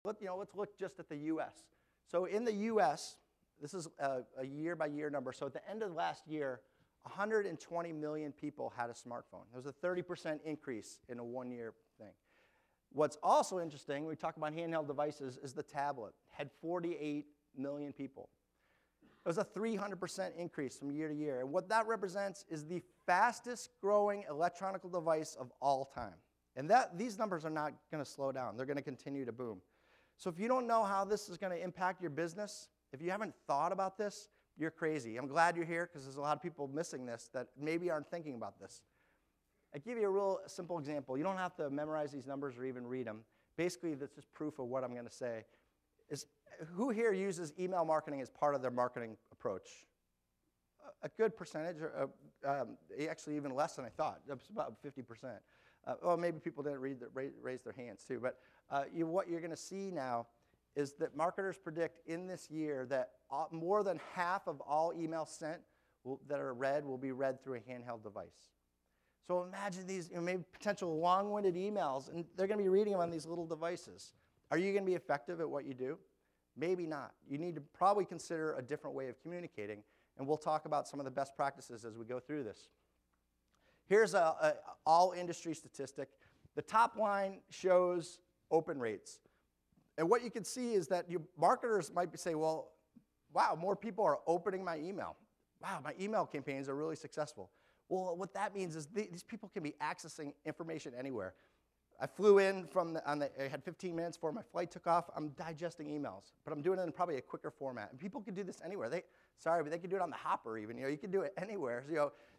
let's look just at the U.S. So in the U.S., this is a year-by-year number. So at the end of last year, 120 million people had a smartphone. There was a 30% increase in a one-year thing. What's also interesting, when we talk about handheld devices, is the tablet. Had 48 million people. It was a 300% increase from year to year. And what that represents is the fastest growing electronic device of all time. And these numbers are not going to slow down. They're going to continue to boom. So if you don't know how this is going to impact your business, if you haven't thought about this, you're crazy. I'm glad you're here because there's a lot of people missing this that maybe aren't thinking about this. I'll give you a real simple example. You don't have to memorize these numbers or even read them. Basically, this is proof of what I'm going to say. Who here uses email marketing as part of their marketing approach? A good percentage, actually even less than I thought. It's about 50%. Well, maybe people didn't raise their hands too. But what you're going to see now is that marketers predict in this year that more than half of all emails sent that are read will be read through a handheld device. So imagine these maybe potential long-winded emails, and they're going to be reading them on these little devices. Are you going to be effective at what you do? Maybe not. You need to probably consider a different way of communicating, and we'll talk about some of the best practices as we go through this. Here's an all-industry statistic. The top line shows open rates. And what you can see is that marketers might say, well, wow, more people are opening my email. Wow, my email campaigns are really successful. Well, what that means is these people can be accessing information anywhere. I flew in I had 15 minutes before my flight took off. I'm digesting emails, but I'm doing it in probably a quicker format. And people can do this anywhere. But they can do it on the hopper even. You can do it anywhere.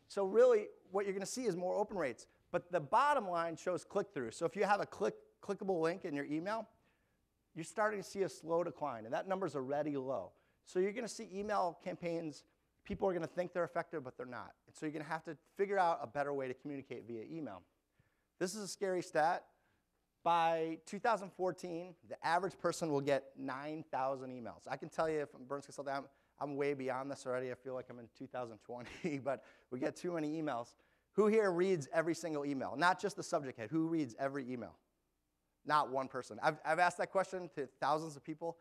So really, what you're going to see is more open rates. But the bottom line shows click-through. So if you have a clickable link in your email, you're starting to see a slow decline, and that number's already low. So you're going to see email campaigns, people are going to think they're effective, but they're not. And so you're going to have to figure out a better way to communicate via email. This is a scary stat. By 2014, the average person will get 9,000 emails. I can tell you, from Burns Consulting, I'm way beyond this already. I feel like I'm in 2020, but we get too many emails. Who here reads every single email? Not just the subject head. Who reads every email? Not one person. I've asked that question to thousands of people,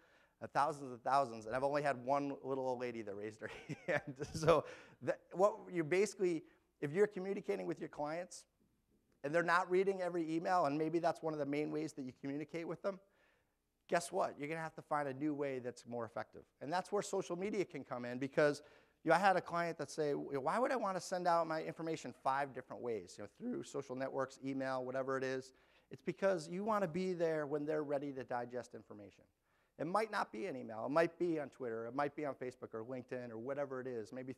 thousands and thousands, and I've only had one little old lady that raised her hand. So if you're communicating with your clients and they're not reading every email, and maybe that's one of the main ways that you communicate with them, guess what? You're going to have to find a new way that's more effective. And that's where social media can come in, because I had a client that say, why would I want to send out my information 5 different ways, through social networks, email, whatever it is? It's because you want to be there when they're ready to digest information. It might not be an email. It might be on Twitter. It might be on Facebook or LinkedIn or whatever it is, maybe